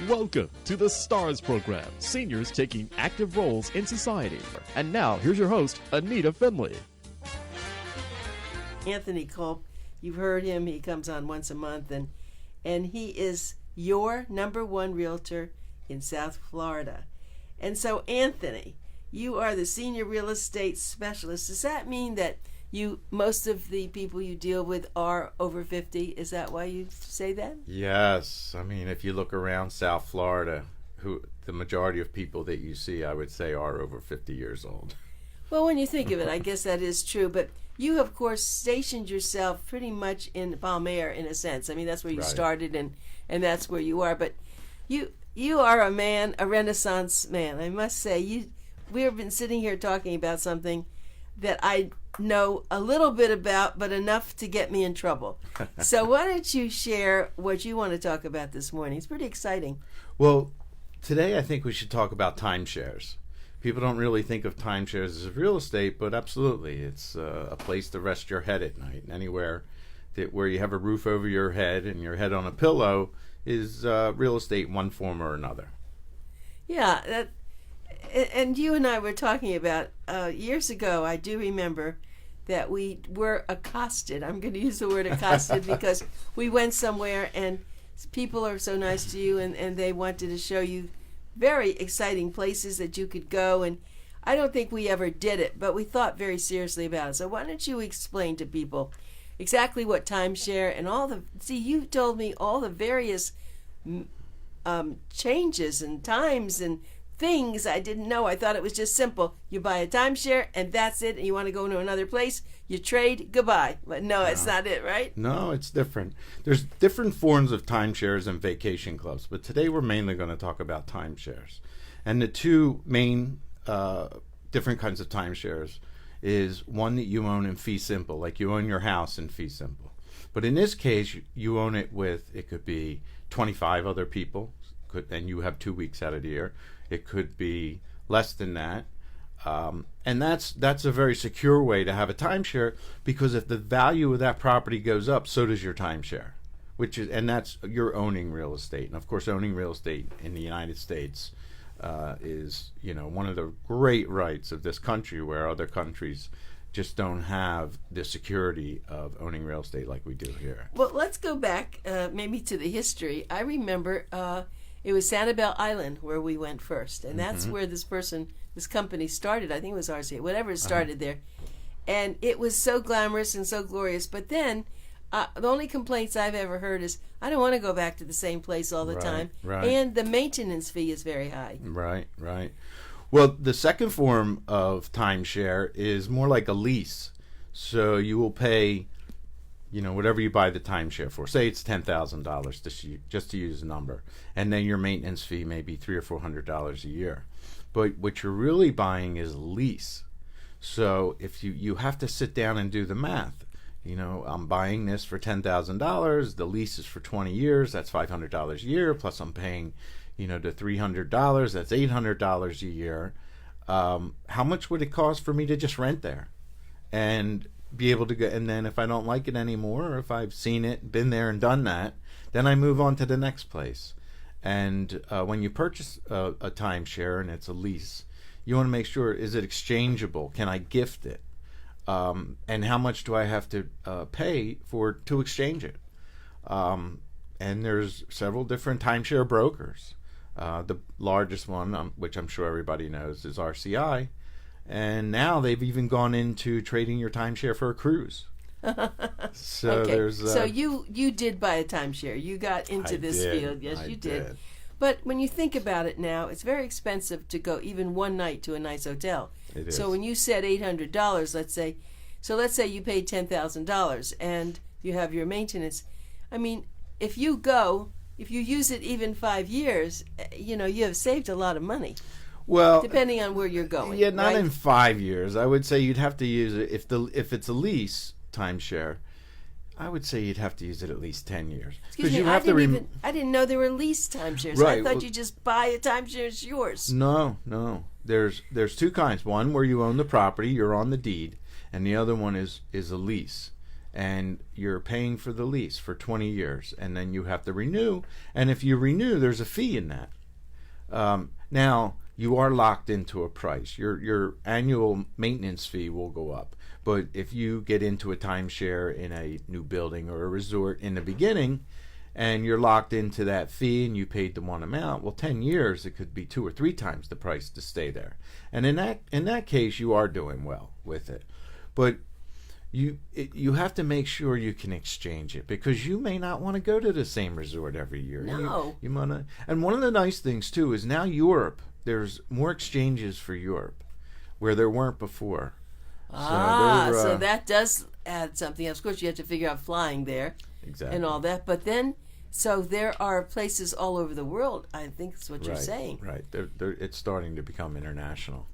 Welcome to the STARS program, seniors taking active roles in society. And now, here's your host, ANITA FINLEY. Anthony Kulp, you've heard him. He comes on once a month, and he is your #1 realtor in South Florida. And so, Anthony, you are the senior real estate specialist. Does that mean that most of the people you deal with are over 50? Is that why you say that? Yes. I mean, if you look around South Florida, the majority of people that you see, I would say, are over 50 years old. Well, when you think of it, I guess that is true. But you, of course, stationed yourself pretty much in BOOMER, in a sense. I mean, that's where you started, and that's where you are. But you are a man, a Renaissance man. I must say, we have been sitting here talking about something that I know a little bit about, but enough to get me in trouble. So why don't you share what you want to talk about this morning? It's pretty exciting. Well, today I think we should talk about timeshares. People don't really think of timeshares as real estate, but absolutely, it's a place to rest your head at night. Anywhere where you have a roof over your head and your head on a pillow is real estate in one form or another. Yeah, and you and I were talking about years ago. I do remember that we were accosted. I'm going to use the word accosted because we went somewhere and people are so nice to you, and they wanted to show you very exciting places that you could go. And I don't think we ever did it, but we thought very seriously about it. So why don't you explain to people exactly what timeshare and you told me all the various changes and times and things I didn't know. I thought it was just simple. You buy a timeshare and that's it, and you want to go to another place, you trade, goodbye. But no, it's not it, right? No, it's different. There's different forms of timeshares and vacation clubs, but today we're mainly going to talk about timeshares. And the two main different kinds of timeshares is one that you own in fee simple, like you own your house in fee simple. But in this case, you own it with, it could be 25 other people, and you have 2 weeks out of the year. It could be less than that. And that's a very secure way to have a timeshare, because if the value of that property goes up, so does your timeshare, and that's you're owning real estate. And of course, owning real estate in the United States is one of the great rights of this country, where other countries just don't have the security of owning real estate like we do here. Well, let's go back maybe to the history. I remember it was Sanibel Island where we went first, and that's where this company started. I think it was RCA, whatever started there. And it was so glamorous and so glorious. But then the only complaints I've ever heard is, I don't want to go back to the same place all the time. Right. And the maintenance fee is very high. Right. Well, the second form of timeshare is more like a lease. So you will pay, whatever you buy the timeshare for. Say it's $10,000, just to use a number. And then your maintenance fee may be $300 or $400 a year. But what you're really buying is a lease. So if you have to sit down and do the math. I'm buying this for $10,000. The lease is for 20 years. That's $500 a year. Plus I'm paying, the $300. That's $800 a year. How much would it cost for me to just rent there and be able to go? And then if I don't like it anymore, or if I've seen it, been there and done that, then I move on to the next place. And when you purchase a timeshare and it's a lease, you want to make sure, is it exchangeable? Can I gift it? And how much do I have to pay to exchange it? And there's several different timeshare brokers. The largest one, which I'm sure everybody knows, is RCI. And now they've even gone into trading your timeshare for a cruise. So okay. So you did buy a timeshare. You got into this field. Yes, you did. But when you think about it now, it's very expensive to go even one night to a nice hotel. It is. So when you said $800, let's say you paid $10,000 and you have your maintenance. I mean, if you use it even 5 years, you have saved a lot of money. Well, depending on where you're going. Yeah, not right? in 5 years. I would say you'd have to use it if it's a lease timeshare. I would say you'd have to use it at least 10 years. Excuse me, I didn't know there were lease timeshares. Right, I thought you just buy a timeshare, it's yours. No. There's two kinds. One where you own the property, you're on the deed, and the other one is a lease. and you're paying for the lease for 20 years, and then you have to renew. And if you renew, there's a fee in that. Now, you are locked into a price. Your annual maintenance fee will go up. But if you get into a timeshare in a new building or a resort in the beginning, and you're locked into that fee and you paid the one amount, well, 10 years, it could be 2 or 3 times the price to stay there. And in that case, you are doing well with it. But you have to make sure you can exchange it, because you may not want to go to the same resort every year. No. You want to. And one of the nice things, too, is now Europe, there's more exchanges for Europe where there weren't before. So that does add something else. Of course, you have to figure out flying there. Exactly. And all that. But then, so there are places all over the world, I think is what you're saying. Right. It's starting to become international.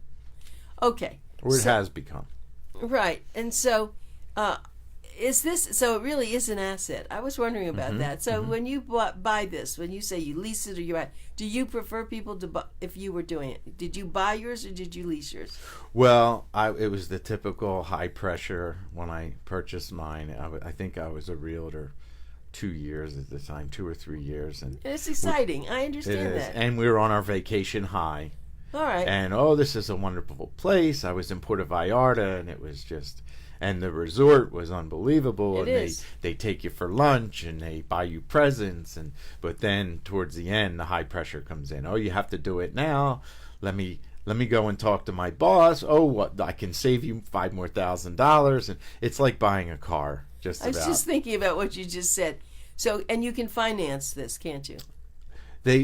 Okay. Or it has become. Right. And so, so it really is an asset. I was wondering about that. So when you buy this, when you say you lease it or you buy, do you prefer people to buy, if you were doing it, did you buy yours or did you lease yours? Well, it was the typical high pressure when I purchased mine. I think I was a realtor 2 years at the time, 2 or 3 years. And it's exciting. I understand that. And we were on our vacation high. All right. And, this is a wonderful place. I was in Puerto Vallarta, and it was just... And the resort was unbelievable. They take you for lunch and they buy you presents. But then towards the end, the high pressure comes in. Oh, you have to do it now. Let me go and talk to my boss. Oh, what, I can save you $5,000 more. And it's like buying a car. I was just thinking about what you just said. So, and you can finance this, can't you?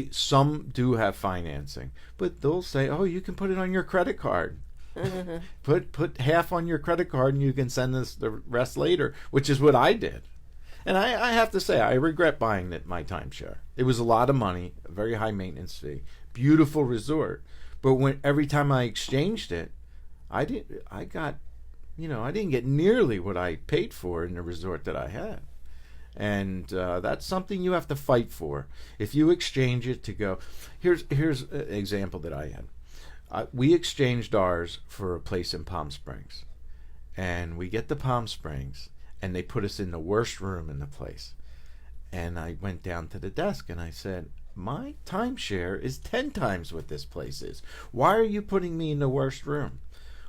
Some do have financing, but they'll say, oh, you can put it on your credit card. Put half on your credit card and you can send us the rest later, which is what I did. And I have to say, I regret buying my timeshare. It was a lot of money, a very high maintenance fee, beautiful resort. But every time I exchanged it, I didn't get nearly what I paid for in the resort that I had. And that's something you have to fight for. If you exchange it to go, here's an example that I had. We exchanged ours for a place in Palm Springs, and we get to Palm Springs, and they put us in the worst room in the place. And I went down to the desk and I said, my timeshare is 10 times what this place is. Why are you putting me in the worst room?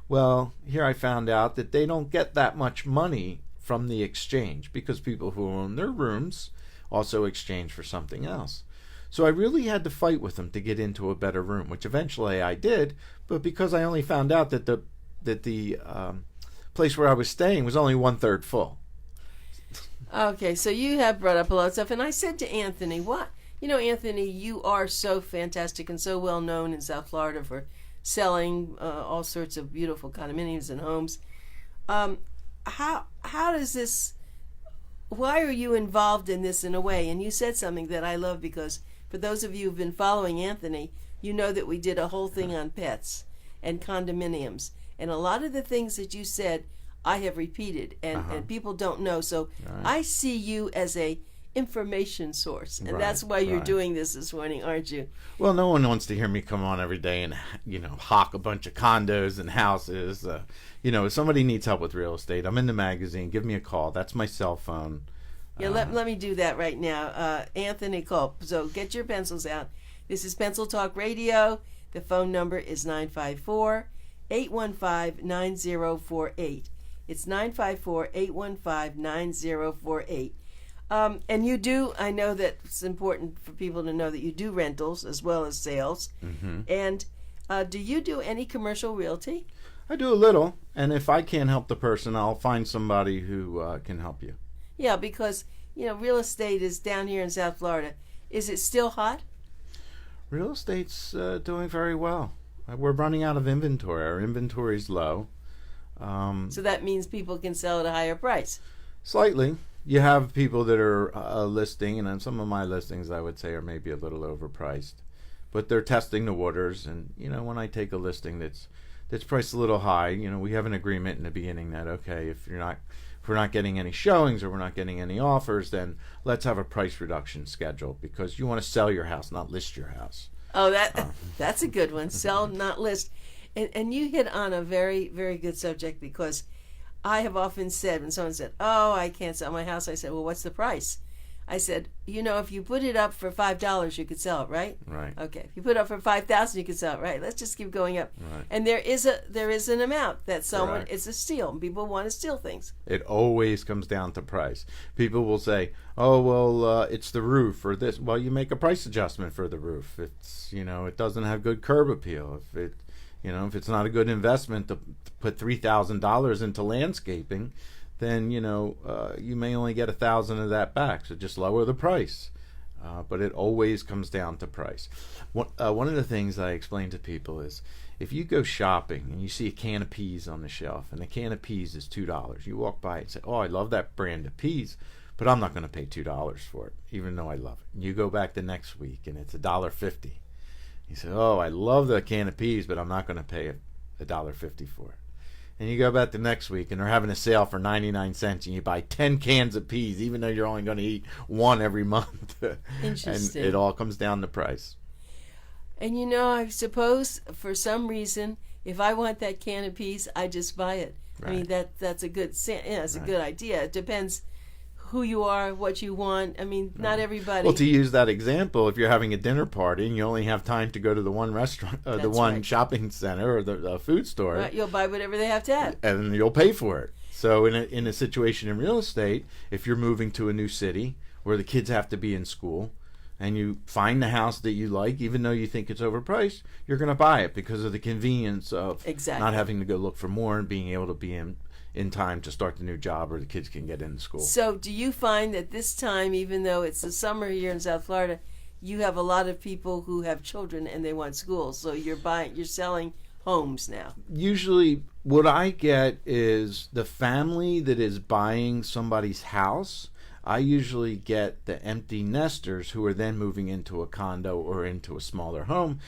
Well, here I found out that they don't get that much money from the exchange, because people who own their rooms also exchange for something else. So I really had to fight with them to get into a better room, which eventually I did. But because I only found out that the place where I was staying was only 1/3 full. Okay, so you have brought up a lot of stuff, and I said to Anthony, Anthony, you are so fantastic and so well known in South Florida for selling all sorts of beautiful condominiums and homes. How does this? Why are you involved in this in a way? And you said something that I love, because for those of you who've been following Anthony, you know that we did a whole thing on pets and condominiums. And a lot of the things that you said, I have repeated, and people don't know. So I see you as a information source, and that's why you're doing this morning, aren't you? Well, no one wants to hear me come on every day and hawk a bunch of condos and houses. If somebody needs help with real estate, I'm in the magazine. Give me a call. That's my cell phone. Yeah, let me do that right now. Anthony Kulp. So get your pencils out. This is Pencil Talk Radio. The phone number is 954-815-9048. It's 954-815-9048. And you do, I know that it's important for people to know that you do rentals as well as sales. Mm-hmm. And do you do any commercial realty? I do a little. And if I can't help the person, I'll find somebody who can help you. Yeah, because, real estate is down here in South Florida. Is it still hot? Real estate's doing very well. We're running out of inventory. Our inventory's low. So that means people can sell at a higher price? Slightly. You have people that are listing, and then some of my listings, I would say, are maybe a little overpriced. But they're testing the waters, and, when I take a listing that's priced a little high, we have an agreement in the beginning that, okay, if we're not getting any showings or we're not getting any offers, then let's have a price reduction schedule, because you want to sell your house, not list your house. Oh, that's a good one. Sell, not list. And you hit on a very, very good subject, because I have often said, when someone said, "Oh, I can't sell my house," I said, "Well, what's the price?" I said, if you put it up for $5, you could sell it, right? Right. Okay. If you put it up for $5,000, you could sell it, right? Let's just keep going up. Right. And there is an amount that someone Correct. it's a steal. People want to steal things. It always comes down to price. People will say, "Oh, well, it's the roof or this." Well, you make a price adjustment for the roof. It's it doesn't have good curb appeal. If it's not a good investment to put $3,000 into landscaping, then you may only get 1,000 of that back. So just lower the price. But it always comes down to price. One of the things I explain to people is, if you go shopping and you see a can of peas on the shelf, and the can of peas is $2, you walk by and say, "Oh, I love that brand of peas, but I'm not going to pay $2 for it, even though I love it." And you go back the next week and it's $1.50. You say, "Oh, I love the can of peas, but I'm not going to pay $1.50 for it." And you go back the next week and they're having a sale for 99 cents and you buy 10 cans of peas, even though you're only going to eat one every month. Interesting. And it all comes down to price. And I suppose for some reason, if I want that can of peas, I just buy it. Right. I mean, that's a good it's a Right. good idea. It depends who you are, what you want. I mean, not everybody. Well, to use that example, if you're having a dinner party and you only have time to go to the one restaurant, the That's one right. shopping center or the food store, Right, you'll buy whatever they have to have. and you'll pay for it. So in a situation in real estate, if you're moving to a new city where the kids have to be in school, and you find the house that you like, even though you think it's overpriced, you're going to buy it because of the convenience of Exactly. not having to go look for more and being able to be in time to start the new job, or the kids can get into school. So do you find that this time, even though it's the summer here in South Florida, you have a lot of people who have children and they want schools, so you're selling homes now? Usually what I get is the family that is buying somebody's house. I usually get the empty nesters who are then moving into a condo or into a smaller home,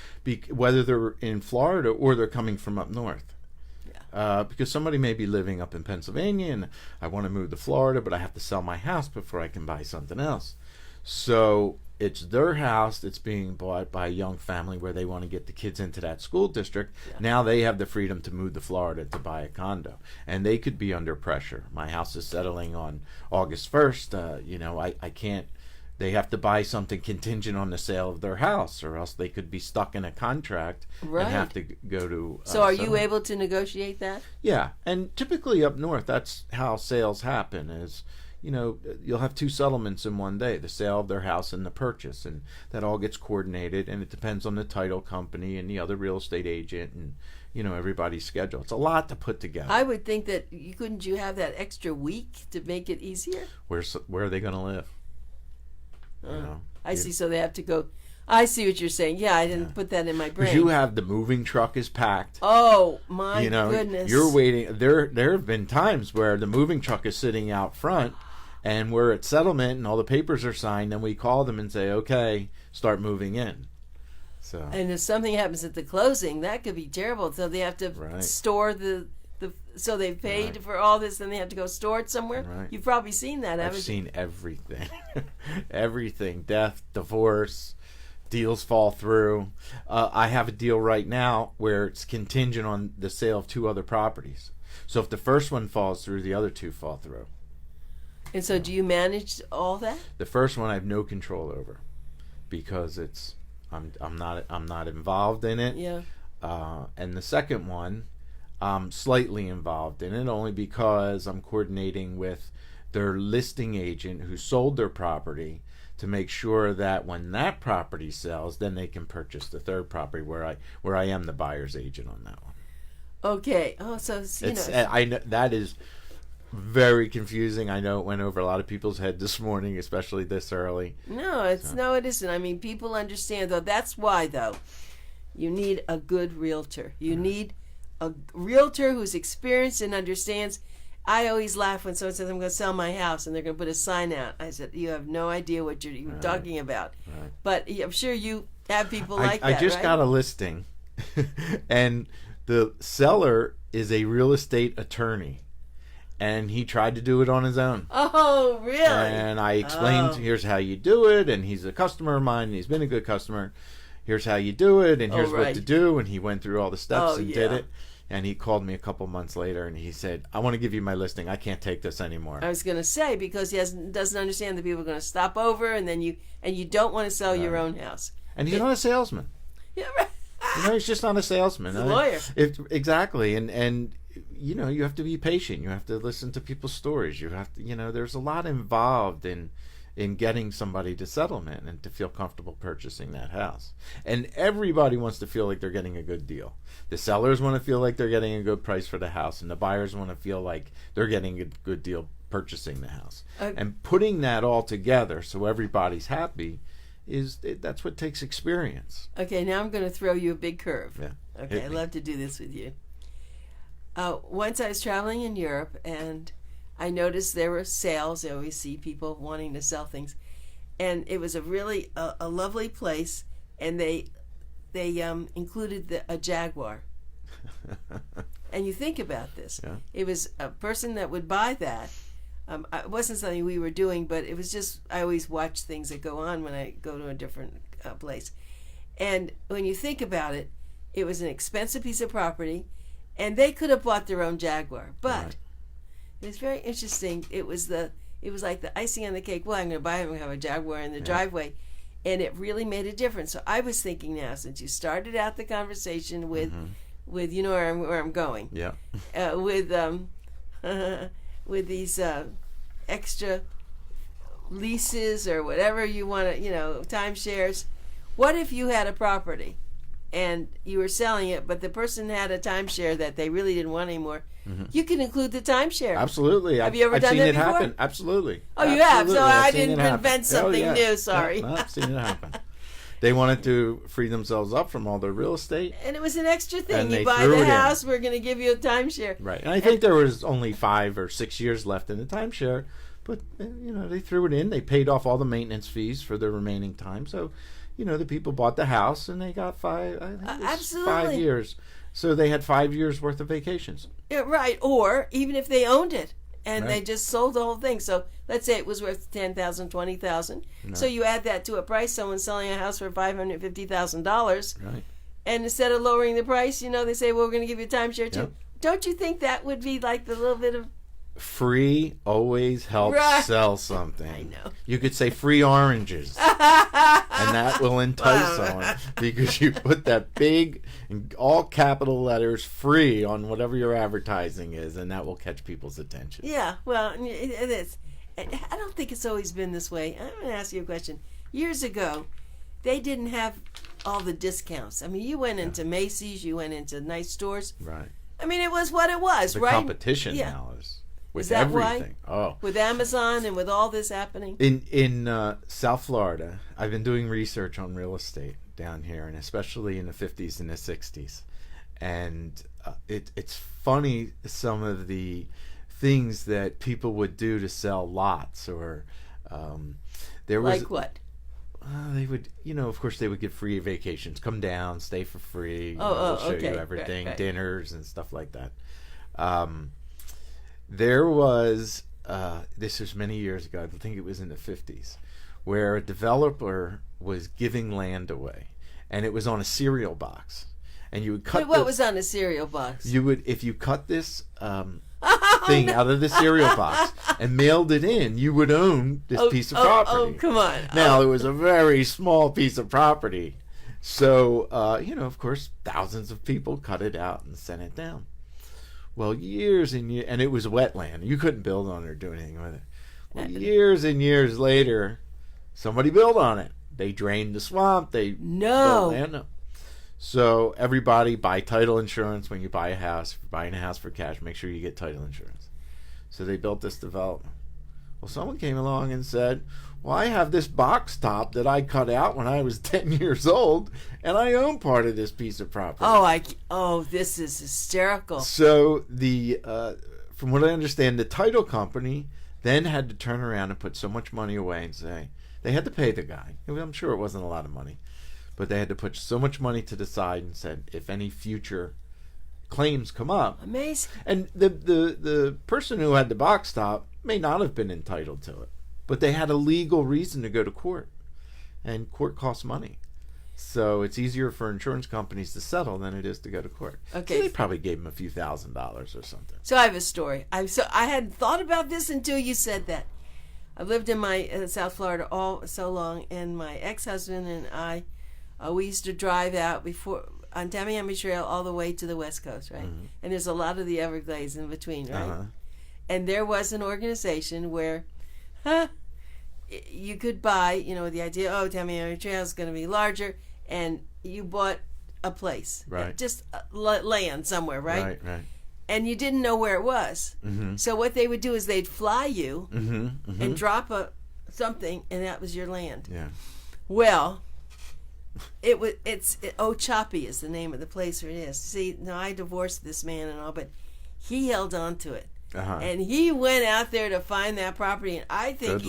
whether they're in Florida or they're coming from up north. Because somebody may be living up in Pennsylvania and I want to move to Florida, but I have to sell my house before I can buy something else. So it's their house that's being bought by a young family where they want to get the kids into that school district. Yeah. Now they have the freedom to move to Florida to buy a condo, and they could be under pressure. My house is settling on August 1st. I can't. They have to buy something contingent on the sale of their house, or else they could be stuck in a contract right. and have to go to. So are you able to negotiate that? Yeah, and typically up north, that's how sales happen. Is you'll have two settlements in one day: the sale of their house and the purchase, and that all gets coordinated. And it depends on the title company and the other real estate agent, and everybody's schedule. It's a lot to put together. I would think that couldn't you have that extra week to make it easier? Where are they going to live? I see. So they have to go. I see what you're saying. Yeah, I didn't put that in my brain. Because you have the moving truck is packed. Oh my goodness! You're waiting. There have been times where the moving truck is sitting out front, and we're at settlement, and all the papers are signed, and we call them and say, "Okay, start moving in." So. And if something happens at the closing, that could be terrible. So they have to store the. So they paid for all this, and they have to go store it somewhere. Right. You've probably seen that, haven't I've seen everything, everything: death, divorce, deals fall through. I have a deal right now where it's contingent on the sale of two other properties. So if the first one falls through, the other two fall through. And so, do you manage all that? The first one I have no control over because I'm not involved in it. Yeah. And the second one, I'm slightly involved in it only because I'm coordinating with their listing agent who sold their property to make sure that when that property sells, then they can purchase the third property where I am the buyer's agent on that one. Okay. Oh, so I know that is very confusing. I know it went over a lot of people's head this morning, especially this early. No, it isn't. I mean, people understand though. That's why though, you need a good realtor. You need a realtor who's experienced and understands. I always laugh when someone says, "I'm going to sell my house," and they're going to put a sign out. I said, "You have no idea what you're talking about." Right. But I'm sure you have people like that. I just got a listing, and the seller is a real estate attorney, and he tried to do it on his own. Oh, really? And I explained, here's how you do it, and he's a customer of mine, and he's been a good customer. Here's how you do it, and here's what to do, and he went through all the steps and did it. And he called me a couple months later, and he said, "I want to give you my listing. I can't take this anymore." I was going to say, because he doesn't understand that people are going to stop over, and then you don't want to sell your own house. And he's not a salesman. Yeah, right. He's just not a salesman. He's a lawyer. Exactly. And you have to be patient. You have to listen to people's stories. You have to, there's a lot involved in getting somebody to settlement and to feel comfortable purchasing that house. And everybody wants to feel like they're getting a good deal. The sellers want to feel like they're getting a good price for the house, and the buyers want to feel like they're getting a good deal purchasing the house. And putting that all together so everybody's happy that's what takes experience. Okay, now I'm going to throw you a big curve. Yeah. Okay, I love to do this with you. Once I was traveling in Europe, and I noticed there were sales. I always see people wanting to sell things, and it was a really a lovely place, and they included a Jaguar. And you think about this. Yeah. It was a person that would buy that. It wasn't something we were doing, but it was just, I always watch things that go on when I go to a different place. And when you think about it, it was an expensive piece of property, and they could have bought their own Jaguar. But it was very interesting. It was like the icing on the cake. Well, I'm going to buy him and have a Jaguar in the driveway. And it really made a difference. So I was thinking now, since you started out the conversation with you know where I'm going. Yeah. With these extra leases or whatever you want to, timeshares. What if you had a property and you were selling it, but the person had a timeshare that they really didn't want anymore? You can include the timeshare. Absolutely. Have you ever done that before? Happen. Absolutely. Oh, you have? So I didn't invent something new. Sorry. No, I've seen it happen. They wanted to free themselves up from all their real estate. And it was an extra thing. And you buy the house, we're going to give you a timeshare. Right. And I think there was only 5 or 6 years left in the timeshare. But, they threw it in. They paid off all the maintenance fees for the remaining time. So, the people bought the house and they got 5 years. So they had 5 years worth of vacations. Yeah, right. Or even if they owned it and they just sold the whole thing. So let's say it was worth $10,000, $20,000. No. So you add that to a price. Someone's selling a house for $550,000. Right. And instead of lowering the price, they say, well, we're going to give you a timeshare too. Yep. Don't you think that would be like the little bit of... Free always helps sell something. I know. You could say free oranges, and that will entice someone, because you put that big, all capital letters, free, on whatever your advertising is, and that will catch people's attention. Yeah, well, it is. I don't think it's always been this way. I'm going to ask you a question. Years ago, they didn't have all the discounts. I mean, you went into Macy's, you went into nice stores. Right. I mean, it was what it was, the right? Competition now is... With Is that everything. Why? Oh. With Amazon and with all this happening? In South Florida, I've been doing research on real estate down here, and especially in the 50s and the 60s. And it's funny, some of the things that people would do to sell lots, or there was... Like what? They would, of course, they would give free vacations. Come down, stay for free. We'll show okay. you everything, right. Dinners and stuff like that. There was, this was many years ago, I think it was in the 50s, where a developer was giving land away, and it was on a cereal box. And you would cut... What was on a cereal box? You would, if you cut this thing out of the cereal box and mailed it in, you would own this piece of property. Oh, come on. Now, it was a very small piece of property. So, of course, thousands of people cut it out and sent it down. Well, years and years, and it was wetland. You couldn't build on it or do anything with it. Well, years and years later, somebody built on it. They drained the swamp. They built land up. So everybody buy title insurance when you buy a house. If you're buying a house for cash, make sure you get title insurance. So they built this development. Well, someone came along and said, well, I have this box top that I cut out when I was 10 years old, and I own part of this piece of property. This is hysterical. So from what I understand, the title company then had to turn around and put so much money away and say, they had to pay the guy. I'm sure it wasn't a lot of money, but they had to put so much money to the side and said, if any future claims come up. Amazing. And the person who had the box top may not have been entitled to it, but they had a legal reason to go to court, and court costs money. So it's easier for insurance companies to settle than it is to go to court. Okay. So they probably gave him a few $1,000s or something. So I have a story. I hadn't thought about this until you said that. I've lived in South Florida all so long, and my ex-husband and I, we used to drive out on Tamiami Trail all the way to the West Coast, right? Mm-hmm. And there's a lot of the Everglades in between, right? Uh-huh. And there was an organization where, you could buy, the idea, Tamiami Trail is going to be larger, and you bought a place, right? Just land somewhere, right? Right. And you didn't know where it was. Mm-hmm. So what they would do is they'd fly you Mm-hmm. and drop something, and that was your land. Yeah. Well, Ochapi is the name of the place where it is. See, now I divorced this man and all, but he held on to it. Uh-huh. And he went out there to find that property, and I think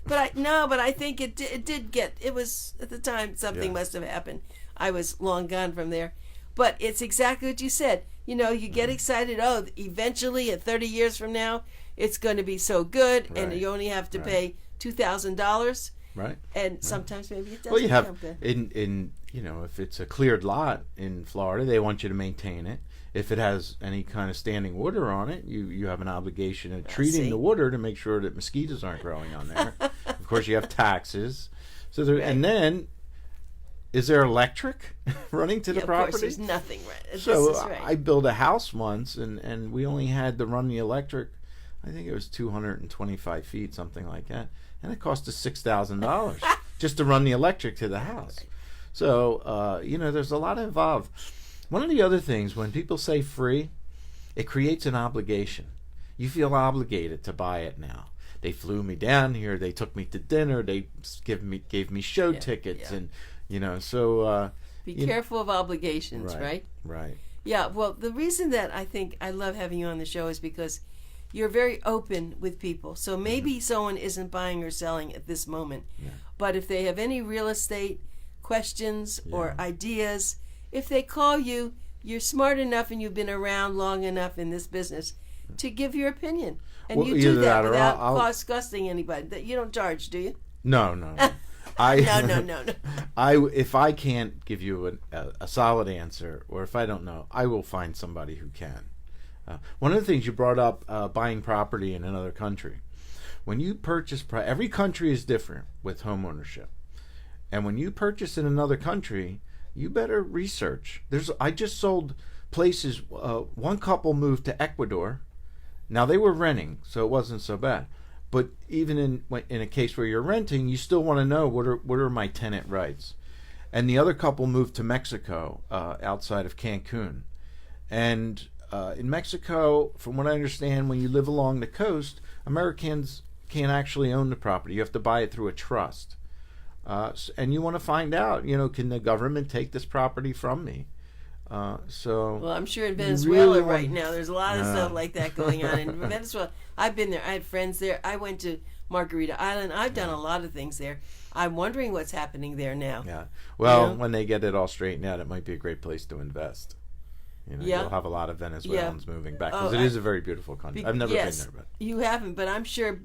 but I think it was, at the time, something must have happened. I was long gone from there. But it's exactly what you said. You get excited, eventually, at 30 years from now, it's going to be so good, and you only have to pay $2,000. Right. And sometimes maybe it doesn't. Well, you have, good. if it's a cleared lot in Florida, they want you to maintain it. If it has any kind of standing water on it, you have an obligation of treating the water to make sure that mosquitoes aren't growing on there. Of course, you have taxes. So and then, is there electric running to the property? Of course, there's nothing right. So right. I built a house once, and we only had to run the electric. I think it was 225 feet, something like that, and it cost us $6,000 just to run the electric to the house. So there's a lot involved. One of the other things, when people say free, it creates an obligation. You feel obligated to buy it now. They flew me down here. They took me to dinner. They gave me show tickets, and so be careful of obligations, right? Right. Yeah. Well, the reason that I think I love having you on the show is because you're very open with people. So maybe someone isn't buying or selling at this moment, but if they have any real estate questions or ideas, if they call you, you're smart enough and you've been around long enough in this business to give your opinion. And you do that without disgusting anybody. That you don't charge, do you? No. No. If I can't give you a solid answer, or if I don't know, I will find somebody who can. One of the things you brought up, buying property in another country. When you purchase, every country is different with home ownership. And when you purchase in another country, you better research. I just sold places. One couple moved to Ecuador. Now they were renting, so it wasn't so bad. But even in a case where you're renting, you still want to know what are my tenant rights. And the other couple moved to Mexico, outside of Cancun. And in Mexico, from what I understand, when you live along the coast, Americans can't actually own the property. You have to buy it through a trust. And you want to find out, can the government take this property from me? Well, I'm sure in Venezuela right now there's a lot of stuff like that going on. In Venezuela, I've been there. I had friends there. I went to Margarita Island. I've done a lot of things there. I'm wondering what's happening there now. Yeah. Well, when they get it all straightened out, it might be a great place to invest. You'll have a lot of Venezuelans moving back, because it is a very beautiful country. I've never been there, but you haven't. But I'm sure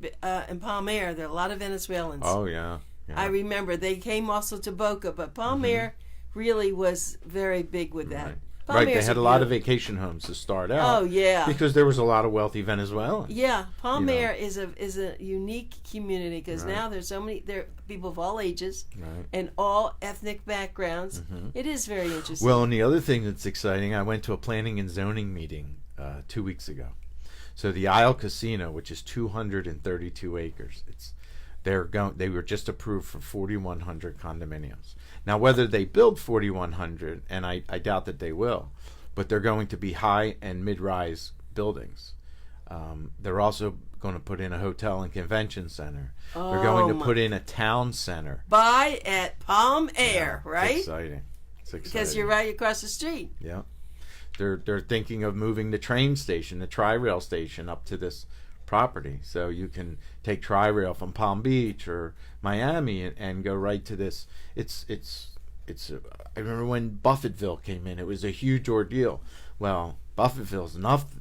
in Palmyra there are a lot of Venezuelans. Oh yeah. I remember they came also to Boca, but Palmyra really was very big with that. Right, they had a lot of vacation homes to start out. Oh yeah, because there was a lot of wealthy Venezuelans. Yeah, Palmyra is a unique community because now there's so many people of all ages and all ethnic backgrounds. It is very interesting. Well, and the other thing that's exciting, I went to a planning and zoning meeting 2 weeks ago. So the Isle Casino, which is 232 acres, they were just approved for 4,100 condominiums. Now, whether they build 4,100, and I doubt that they will, but they're going to be high and mid-rise buildings. They're also going to put in a hotel and convention center. They're going to put in a town center. Buy at Palm Air, right? It's exciting. Because you're right across the street. Yeah. They're thinking of moving the train station, the Tri-Rail station, up to this property, so you can take Tri-Rail from Palm Beach or Miami and go right to this. It's I remember when Buffettville came in, it was a huge ordeal. Well, Buffettville's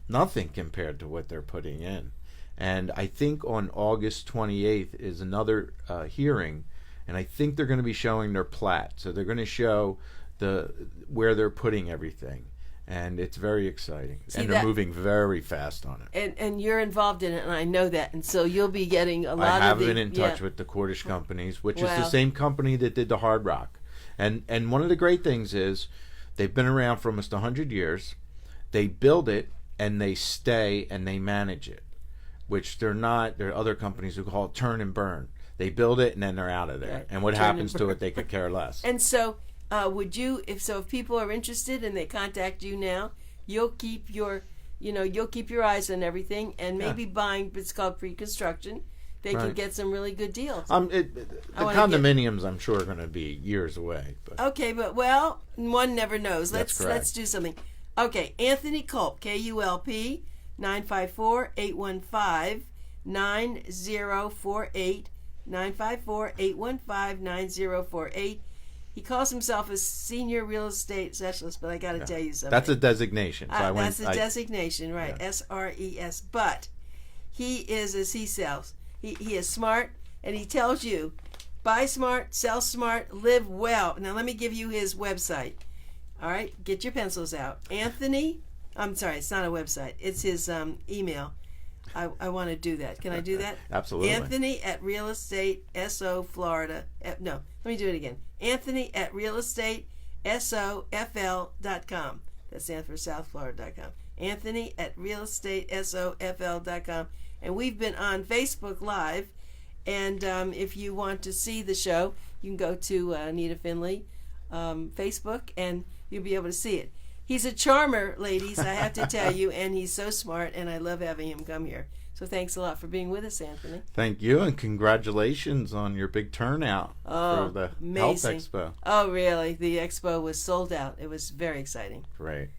nothing compared to what they're putting in. And I think on August 28th is another hearing, and I think they're going to be showing their plat. So they're going to show where they're putting everything, and it's very exciting. And they're moving very fast on it. And you're involved in it, and I know that, and so you'll be getting a lot of I have been in touch with the Cordish companies, which is the same company that did the Hard Rock. And one of the great things is they've been around for almost 100 years. They build it, and they stay, and they manage it, which they're not. There are other companies who call it turn and burn. They build it, and then they're out of there. Right. And what happens to it, they could care less. And so... would you, if people are interested and they contact you now, you'll keep your eyes on everything, and maybe buying, it's called pre-construction, they can get some really good deals. The condominiums, I'm sure, are going to be years away. But. Okay, but one never knows. That's Let's do something. Okay, Anthony Kulp, KULP, 954-815-9048, 954-815-9048. He calls himself a senior real estate specialist, but I got to tell you something. That's a designation. So that's a designation, right? Yeah. SRES. But he is, as he sells, he is smart, and he tells you, buy smart, sell smart, live well. Now, let me give you his website. All right? Get your pencils out. Anthony, I'm sorry, it's not a website. It's his email. I want to do that. Can I do that? Absolutely. Anthony at Real Estate SO Florida. No, let me do it again. Anthony at realestatesofl.com. That stands for southflorida.com. Anthony at realestatesofl.com. And we've been on Facebook Live. And if you want to see the show, you can go to ANITA FINLEY Facebook, and you'll be able to see it. He's a charmer, ladies, I have to tell you, and he's so smart, and I love having him come here. So thanks a lot for being with us, Anthony. Thank you, and congratulations on your big turnout for the amazing. Health Expo. Oh, really? The expo was sold out. It was very exciting. Great.